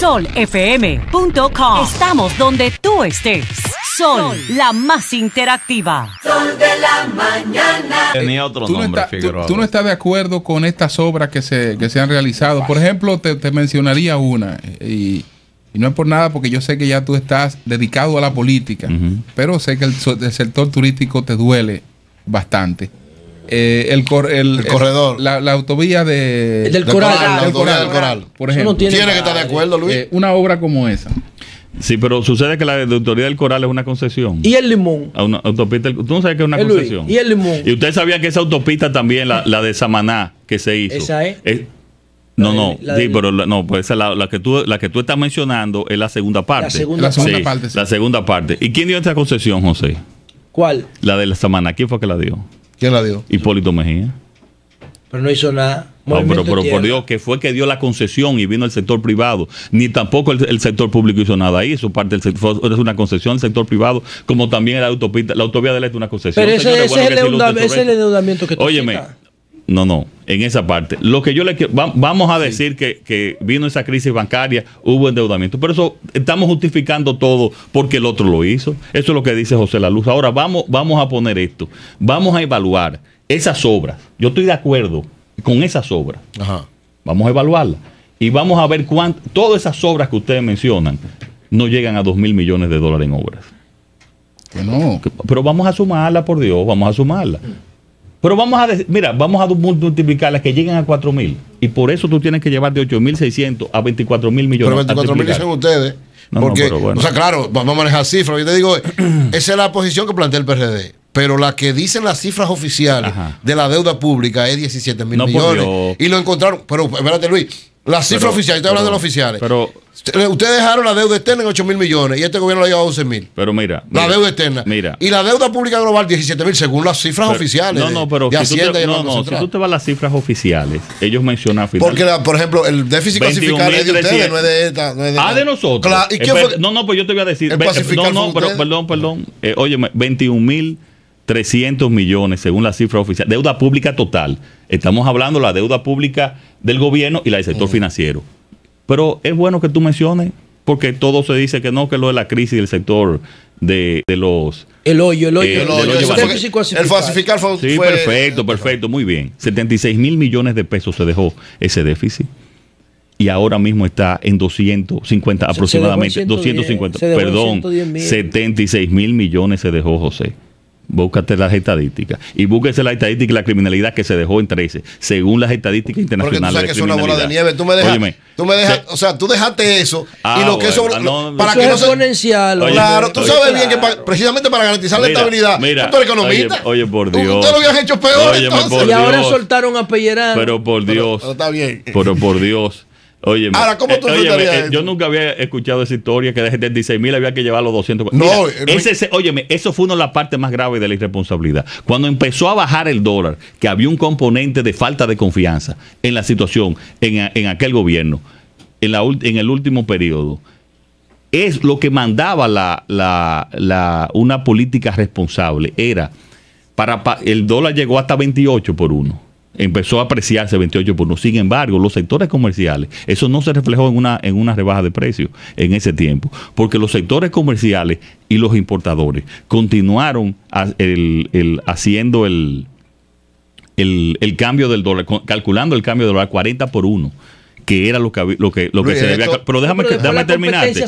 solfm.com. Estamos donde tú estés. Sol, la más interactiva. Sol de la mañana. Tenía otro nombre, Figueroa. ¿Tú no estás de acuerdo con estas obras que se han realizado? Por ejemplo, te mencionaría una, y no es por nada porque yo sé que ya tú estás dedicado a la política, pero sé que el sector turístico te duele bastante. El corredor, la autovía del Coral. Del Coral, por ejemplo. Tiene que estar de acuerdo, Luis. Una obra como esa. Sí, pero sucede que la autoridad del Coral es una concesión. ¿Y el Limón? A una autopista, tú no sabes que es una concesión. ¿Y el Limón? Y ustedes sabían que esa autopista también, la de Samaná, que se hizo. ¿Esa es? Pues la que tú estás mencionando es la segunda parte. La segunda parte. ¿Y quién dio esa concesión, José? ¿Cuál? La de la Samaná. ¿Quién fue que la dio? ¿Quién la dio? Hipólito Mejía. Pero no hizo nada. Pero por Dios, que fue que dio la concesión y vino el sector privado. Ni tampoco el sector público hizo nada ahí. Eso parte del sector, es una concesión del sector privado, como también la autovía del Este es una concesión. Pero ese es el endeudamiento que tú Óyeme, no, en esa parte. Lo que yo le quiero, vamos a decir que vino esa crisis bancaria, hubo endeudamiento. Pero eso estamos justificando todo porque el otro lo hizo. Eso es lo que dice José La Luz. Ahora vamos a poner esto. Vamos a evaluar esas obras. Yo estoy de acuerdo con esas obras. Ajá. Vamos a evaluarlas. Y vamos a ver todas esas obras que ustedes mencionan no llegan a 2.000 millones de dólares en obras. No. Pero vamos a sumarla, por Dios, vamos a sumarla. Pero vamos a decir, mira, vamos a multiplicarlas que lleguen a 4.000. Y por eso tú tienes que llevar de 8.600 a 24.000 millones. Pero 24.000 dicen ustedes. Porque, bueno. O sea, claro, vamos a manejar cifras. Yo te digo, esa es la posición que plantea el PRD. Pero la que dicen las cifras oficiales de la deuda pública es 17.000 millones. Y lo encontraron. Pero espérate, Luis. Las cifras oficiales, estoy hablando de las oficiales. Pero ustedes dejaron la deuda externa en 8.000 millones y este gobierno la lleva a 11.000. Pero mira. La deuda externa. Mira. Y la deuda pública global 17.000 según las cifras oficiales. Pero de Hacienda y el Banco Central. Si tú te vas a las cifras oficiales, ellos mencionan final. Porque, por ejemplo, el déficit clasificado es de ustedes, no es de esta. No es de nosotros. Claro. ¿Y quién fue? Pues yo te voy a decir. Perdón. Óyeme, 21.300 millones según la cifra oficial. Deuda pública total. Estamos hablando de la deuda pública del gobierno y la del sector financiero. Pero es bueno que tú menciones, porque todo se dice que no, que lo de la crisis del sector de los... El hoyo. El falsificar fue... Sí, perfecto, muy bien. 76.000 millones de pesos se dejó ese déficit. Y ahora mismo está en 250 aproximadamente. 76.000 millones se dejó, José. Búscate las estadísticas y búsquese la estadística y la criminalidad que se dejó en 13 según las estadísticas internacionales. Porque tú sabes que es una bola de nieve. Tú me dejas, o sea, tú dejaste eso y lo que eso para que no sea exponencial. Claro, tú sabes bien que precisamente para garantizar la estabilidad. Mira, tú eres economista. Oye, por Dios. Ustedes lo habían hecho peor. Y ahora soltaron a Pellerano. Pero por Dios. Pero está bien. Pero por Dios. Óyeme, ahora, ¿cómo tú yo nunca había escuchado esa historia que de 76.000 había que llevar a los 200. No, óyeme, eso fue una de las partes más graves de la irresponsabilidad. Cuando empezó a bajar el dólar, que había un componente de falta de confianza en la situación, en aquel gobierno, en el último periodo, es lo que mandaba una política responsable. Era, el dólar llegó hasta 28 por 1. Empezó a apreciarse 28 por 1. Sin embargo, los sectores comerciales, eso no se reflejó en una rebaja de precios en ese tiempo, porque los sectores comerciales y los importadores continuaron haciendo el cambio del dólar, calculando el cambio del dólar 40 por 1. Que era lo que se debía. Pero déjame terminarte.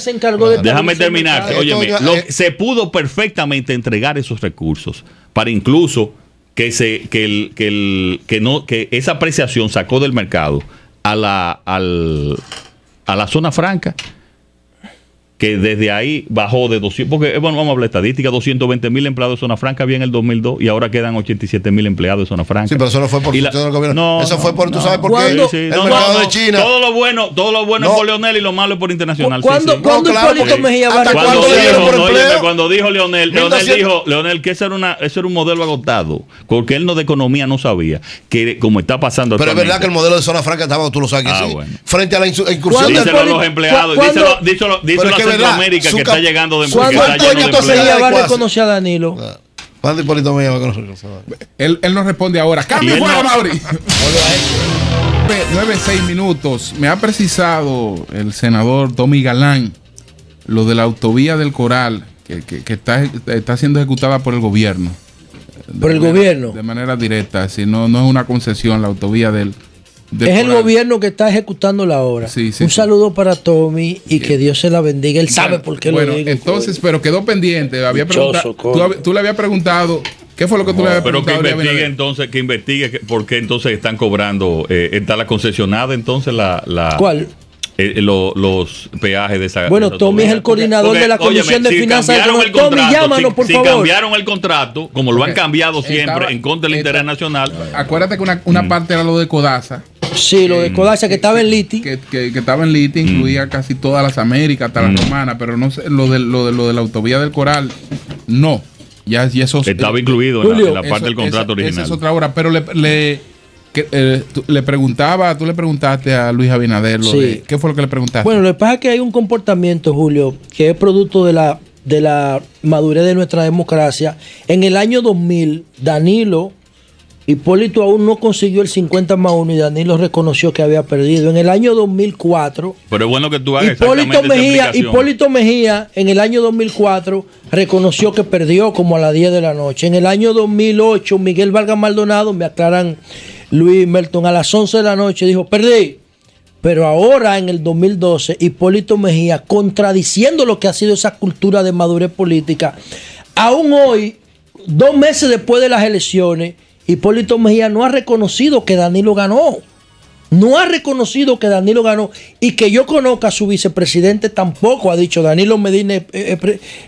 Déjame terminarte. Óyeme, se pudo perfectamente entregar esos recursos para incluso que esa apreciación sacó del mercado a la zona franca, que desde ahí bajó de 200, porque bueno, vamos a hablar de estadística, 220.000 empleados de zona franca había en el 2002 y ahora quedan 87.000 empleados de zona franca. Sí, pero eso no fue por el gobierno. Eso fue por, ¿tú sabes por qué? Sí, el mercado de China. Todo lo bueno es por Leonel y lo malo es por Internacional. ¿Cuándo Hipólito Mejía va a cuando dijo Leonel que eso era un modelo agotado, porque él de economía no sabía que como está pasando. Pero es verdad que el modelo de zona franca estaba, tú lo sabes que sí. Bueno. Frente a la incursión de los empleados, díselo a Centroamérica que está llegando de ¿Cuándo Hipólito Mejía va a reconocer a Danilo? ¿Cuándo Hipólito Mejía va a reconocer? Él nos responde ahora. ¡Cambio fuera, Mauri! 9:06. Me ha precisado el senador Tommy Galán lo de la autovía del Coral que está siendo ejecutada por el gobierno. ¿Por el gobierno? De manera directa, si no es una concesión la autovía del es el gobierno que está ejecutando la obra. Sí, un saludo para Tommy y que Dios se la bendiga. Él sabe por qué lo digo. Entonces, pero quedó pendiente. Tú le habías preguntado. ¿Qué fue lo que tú le habías preguntado? Pero que investigue por qué entonces están cobrando. ¿Está la concesionada entonces la ¿Cuál? Los peajes de esa. Bueno, Tommy es el coordinador de la Comisión de Finanzas. Tommy, llámanos, por favor. Si cambiaron el contrato, como lo han cambiado siempre, en contra del interés nacional. Acuérdate que una parte era lo de Codasa. Sí, lo de Codasa, que estaba en Liti. Que estaba en Liti, incluía casi todas las Américas, hasta la Romana, pero no sé, lo de la autovía del Coral, no. Ya eso estaba incluido en la parte del contrato original. Esa es otra obra, pero tú le preguntaste a Luis Abinader ¿qué fue lo que le preguntaste? Bueno, lo que pasa es que hay un comportamiento, Julio, que es producto de la madurez de nuestra democracia. En el año 2000, Danilo, Hipólito aún no consiguió el 50+1 y Danilo reconoció que había perdido. En el año 2004, pero es bueno que tú hagas Hipólito Mejía en el año 2004 reconoció que perdió como a las 10 de la noche. En el año 2008, Miguel Vargas Maldonado, me aclaran Luis Melton, a las 11 de la noche dijo, perdí. Pero ahora, en el 2012, Hipólito Mejía, contradiciendo lo que ha sido esa cultura de madurez política, aún hoy, 2 meses después de las elecciones, Hipólito Mejía no ha reconocido que Danilo ganó. No ha reconocido que Danilo ganó. Y que yo conozca a su vicepresidente tampoco ha dicho Danilo Medina es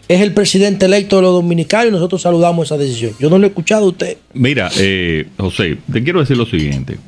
el presidente electo de los dominicanos y nosotros saludamos esa decisión. Yo no lo he escuchado a usted. Mira, José, te quiero decir lo siguiente.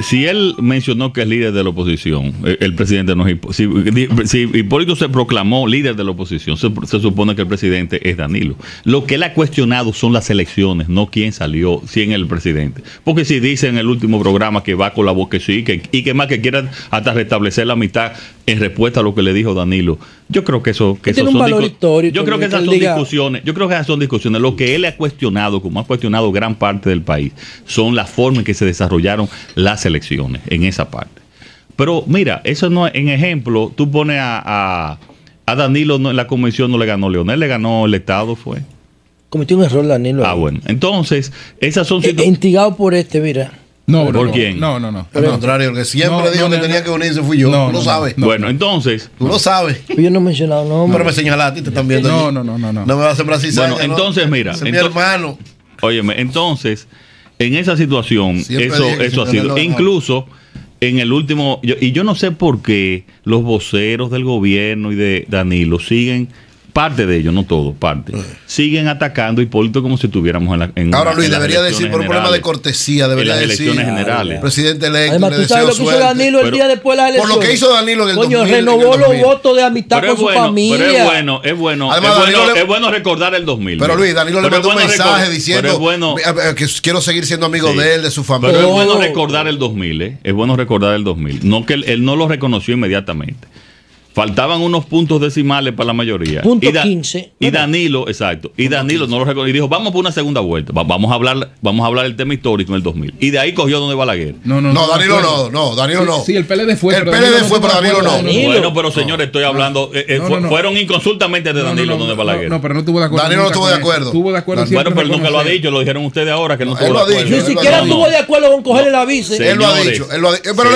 Si él mencionó que es líder de la oposición, el presidente no es si Hipólito se proclamó líder de la oposición, se supone que el presidente es Danilo. Lo que él ha cuestionado son las elecciones, no quién salió, quién es el presidente. Porque si dice en el último programa que va con la voz que sí, y que más que quieran hasta restablecer la mitad en respuesta a lo que le dijo Danilo, yo creo que eso tiene un valor histórico. Yo creo que esas son discusiones. Yo creo que esas son discusiones. Lo que él ha cuestionado, como ha cuestionado gran parte del país, son las formas en que se desarrollaron las elecciones en esa parte. Pero mira, eso no, en ejemplo, tú pones a Danilo en la convención, no le ganó Leonel, le ganó el Estado, fue. Cometió un error Danilo. Bueno, entonces, esas son instigado por mira. No, ¿por quién? No. Al contrario, el que siempre dijo que tenía que unirse fui yo. Tú lo sabes. Bueno, entonces. Tú lo sabes. Yo no he mencionado nombres. Pero me señalaste, te están viendo. No. No me vas a sembrar cizaña. Bueno, entonces, mira. Es mi hermano. Óyeme, entonces, en esa situación, eso ha sido. Incluso en el último. Yo no sé por qué los voceros del gobierno y de Danilo siguen. Parte de ellos, no todo, parte. Siguen atacando a Hipólito como si estuviéramos en ahora, Luis, debería decir, por un problema de cortesía, debería decir. En las elecciones generales. Presidente electo, además, ¿tú sabes lo que hizo Danilo el día después de las elecciones? Por lo que hizo Danilo en el 2000. Renovó los votos de amistad con su familia. Pero es bueno. Además, es bueno recordar el 2000. Pero Luis, Danilo le mandó un mensaje diciendo que quiero seguir siendo amigo de él, de su familia. Pero es bueno recordar el 2000, Es bueno recordar el 2000. No que él no lo reconoció inmediatamente. Faltaban unos puntos decimales para la mayoría. Punto 15. Y Danilo, exacto. Y Danilo no lo reconoció. Y dijo, vamos por una segunda vuelta. Vamos a hablar del tema histórico en el 2000. Y de ahí cogió donde Balaguer. No, Danilo no. Sí, el PLD fue. El PLD fue, pero Danilo no. Bueno, pero señores, estoy hablando. Fueron inconsultamente de Danilo donde Balaguer. No, pero no estuvo de acuerdo. Danilo no estuvo de acuerdo. Estuvo de acuerdo. Bueno, pero nunca lo ha dicho. Lo dijeron ustedes ahora que no estuvo de acuerdo. Ni siquiera estuvo de acuerdo con cogerle la vice. Él lo ha dicho. Pero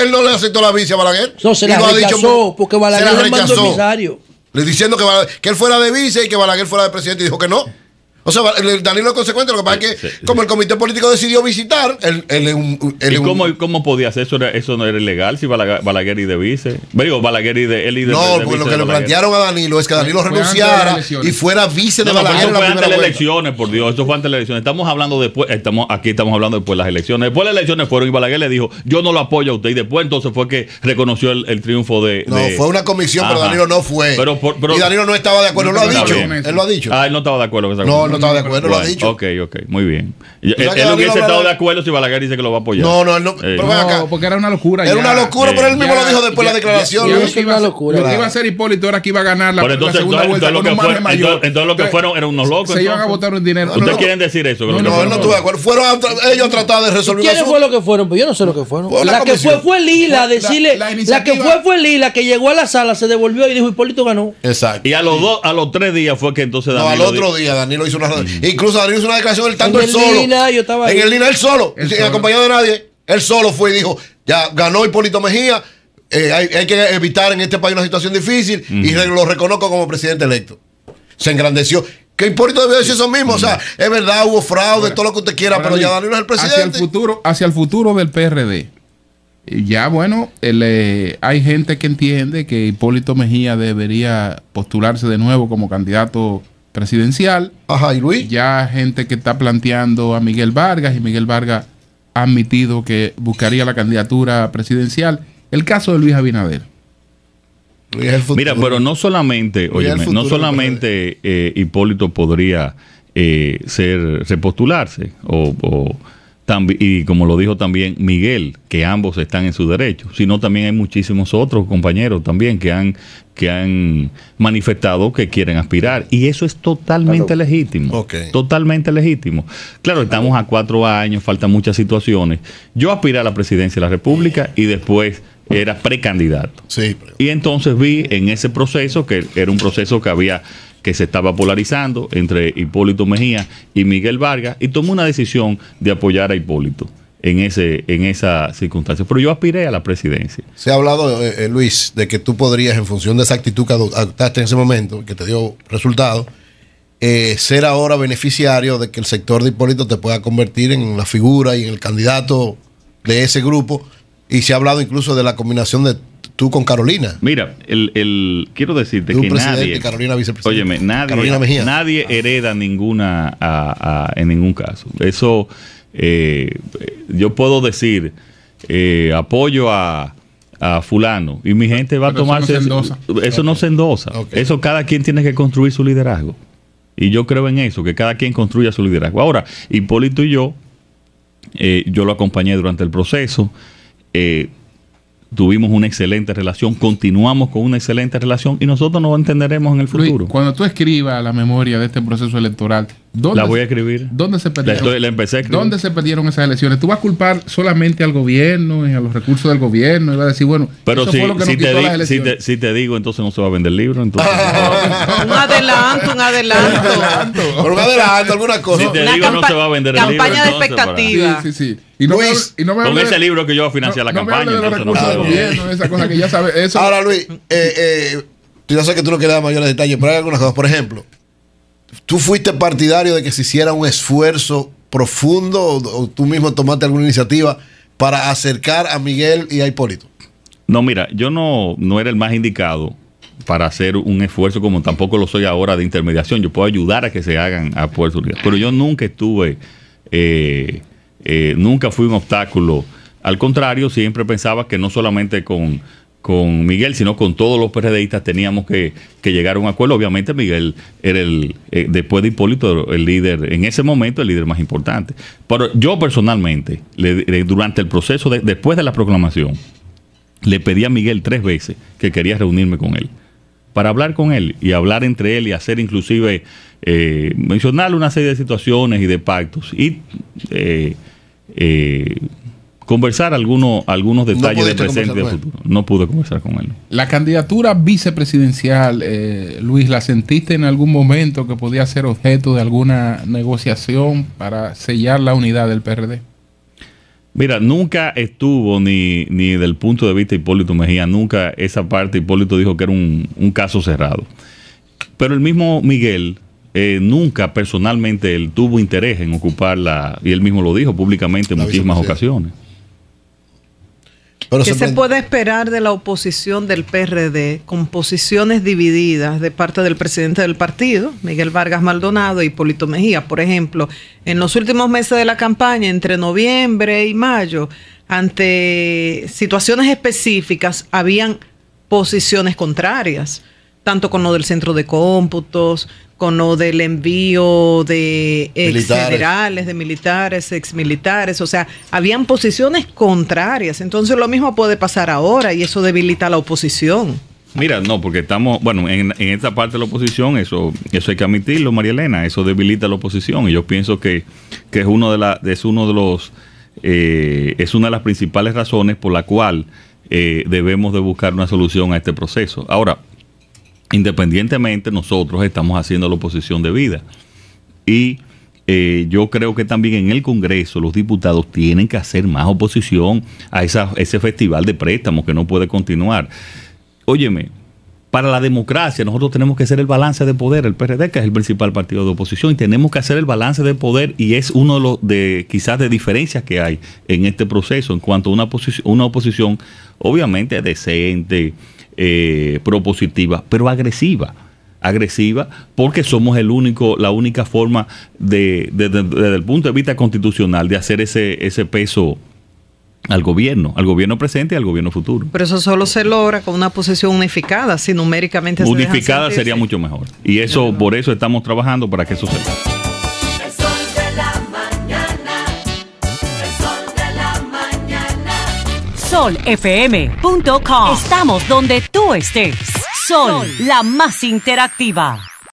él no le aceptó la vice a Balaguer. No, se la rechazó porque Balaguer le mandó emisario. Le diciendo que él fuera de vice y que Balaguer fuera de presidente y dijo que no. O sea, Danilo es consecuente. Lo que pasa es que como el comité político decidió visitar, ¿Cómo podía hacer eso? No era ilegal si Balaguer y de vice. Digo, Balaguer y de él y de no, porque lo que le plantearon a Danilo es que Danilo renunciara y fuera vice de Balaguer en la primera vuelta. Elecciones, por Dios, eso fue antes de las elecciones. Estamos hablando después, aquí estamos hablando después de las elecciones. Después de las elecciones fueron y Balaguer le dijo, yo no lo apoyo a usted. Y después entonces fue que reconoció el triunfo de... No, fue una comisión, pero Danilo no fue. Y Danilo no estaba de acuerdo. Él lo ha dicho. Él no estaba de acuerdo con esa No, no estaba de acuerdo, lo ha dicho. Ok, muy bien. Él hubiese estado de acuerdo si Balaguer dice que lo va a apoyar. No, pero ven acá. Porque era una locura. Era una locura, pero él mismo lo dijo después de la declaración. Lo que iba a hacer Hipólito era que iba a ganar la segunda vuelta con un margen mayor. Entonces lo que fueron eran unos locos. Se iban a votar un dinero. ¿Ustedes quieren decir eso? No, no estuve de acuerdo. Fueron ellos a tratar de resolver. ¿Quiénes fue lo que fueron? Pues yo no sé lo que fueron. La que fue Lila, decirle. La que fue Lila, que llegó a la sala, se devolvió y dijo Hipólito ganó. Exacto. Y a los 3 días fue que entonces Danilo. No, al otro día Danilo hizo una. Incluso Danilo hizo una declaración él tanto él solo. Yo estaba en el Lina él solo, sin acompañado de nadie. Él solo fue y dijo: ya ganó Hipólito Mejía. Hay que evitar en este país una situación difícil y lo reconozco como presidente electo. Se engrandeció. Que Hipólito debió decir eso mismo. O sea, es verdad, hubo fraude, todo lo que usted quiera, pero ya Danilo es el presidente. Hacia el futuro del PRD. Ya, bueno, hay gente que entiende que Hipólito Mejía debería postularse de nuevo como candidato presidencial. Ajá, ¿y Luis? Ya gente que está planteando a Miguel Vargas, y Miguel Vargas ha admitido que buscaría la candidatura presidencial. El caso de Luis Abinader. Mira, pero no solamente, Hipólito podría repostularse y como lo dijo también Miguel, que ambos están en su derecho, sino también hay muchísimos otros compañeros también que han manifestado que quieren aspirar, y eso es totalmente legítimo. Totalmente legítimo. Claro, estamos a 4 años, faltan muchas situaciones. Yo aspiré a la presidencia de la República y después era precandidato. Sí. Y entonces vi en ese proceso, que era un proceso que se estaba polarizando entre Hipólito Mejía y Miguel Vargas, y tomé una decisión de apoyar a Hipólito en esa circunstancia. Pero yo aspiré a la presidencia. Se ha hablado, Luis, de que tú podrías, en función de esa actitud que adoptaste en ese momento, que te dio resultado, ser ahora beneficiario de que el sector de Hipólito te pueda convertir en la figura y en el candidato de ese grupo. Y se ha hablado incluso de la combinación de tú con Carolina. Mira, quiero decirte que nadie, Carolina vicepresidente. Óyeme, Carolina nadie hereda ninguna en ningún caso. Eso, yo puedo decir, apoyo a fulano, y mi gente va a tomarse eso no se endosa. Eso cada quien tiene que construir su liderazgo. Y yo creo en eso, que cada quien construya su liderazgo. Ahora, Hipólito y yo lo acompañé durante el proceso. Tuvimos una excelente relación, continuamos con una excelente relación, y nosotros nos entenderemos en el futuro. Luis, cuando tú escribas la memoria de este proceso electoral, la voy a escribir. ¿Dónde se perdieron? La empecé a escribir. ¿Dónde se perdieron esas elecciones? ¿Tú vas a culpar solamente al gobierno y a los recursos del gobierno? Y vas a decir, bueno, pero eso fue lo que nos quitó las elecciones. Si te digo, entonces no se va a vender el libro. Entonces, un adelanto. Un adelanto, alguna cosa. Si te digo, no se va a vender el libro. Campaña de expectativa. Sí. Luis, con ese libro que yo financié la campaña. No me de los recursos del gobierno, esa cosa que ya sabes. Eso. Ahora, Luis, yo sé que tú no quieres dar mayores detalles, pero hay algunas cosas. Por ejemplo, ¿tú fuiste partidario de que se hiciera un esfuerzo profundo o tú mismo tomaste alguna iniciativa para acercar a Miguel y a Hipólito? No, mira, yo no era el más indicado para hacer un esfuerzo, como tampoco lo soy ahora, de intermediación. Yo puedo ayudar a que se hagan esfuerzos, pero yo nunca estuve, nunca fui un obstáculo. Al contrario, siempre pensaba que no solamente con Miguel, sino con todos los PRDistas teníamos que llegar a un acuerdo. Obviamente Miguel era después de Hipólito, el líder, en ese momento el líder más importante. Pero yo personalmente, durante el proceso, después de la proclamación, le pedí a Miguel 3 veces que quería reunirme con él, para hablar con él y hablar entre él y hacer inclusive, mencionarle una serie de situaciones y de pactos y conversar algunos detalles de presente y de futuro. No pude conversar con él. La candidatura vicepresidencial, Luis, ¿la sentiste en algún momento que podía ser objeto de alguna negociación para sellar la unidad del PRD? Mira, nunca estuvo ni del punto de vista de Hipólito Mejía, nunca esa parte. Hipólito dijo que era un caso cerrado. Pero el mismo Miguel, nunca personalmente él tuvo interés en ocuparla, y él mismo lo dijo públicamente en muchísimas ocasiones. ¿Qué se puede esperar de la oposición del PRD con posiciones divididas de parte del presidente del partido, Miguel Vargas Maldonado, y Hipólito Mejía? Por ejemplo, en los últimos meses de la campaña, entre noviembre y mayo, ante situaciones específicas, habían posiciones contrarias. tanto con lo del centro de cómputos, con lo del envío de ex federales, de militares, exmilitares, o sea, habían posiciones contrarias. Entonces lo mismo puede pasar ahora y eso debilita a la oposición. Mira, no, porque estamos, bueno, en esta parte de la oposición, eso hay que admitirlo, María Elena, eso debilita a la oposición, y yo pienso que es una de las principales razones por la cual debemos de buscar una solución a este proceso. Ahora, independientemente, nosotros estamos haciendo la oposición debida, y yo creo que también en el Congreso los diputados tienen que hacer más oposición a ese festival de préstamos que no puede continuar. Óyeme, para la democracia nosotros tenemos que hacer el balance de poder, el PRD, que es el principal partido de oposición, y tenemos que hacer el balance de poder, y es uno de los quizás de diferencias que hay en este proceso en cuanto a una oposición obviamente decente, propositiva, pero agresiva, porque somos la única forma desde el punto de vista constitucional de hacer ese peso al gobierno presente y al gobierno futuro. Pero eso solo se logra con una posición unificada, si numéricamente unificada sería mucho mejor. Y eso, por eso estamos trabajando para que eso se haga. El sol de la mañana, el sol de la mañana. solfm.com. Estamos donde tú estés. Sol, la más interactiva.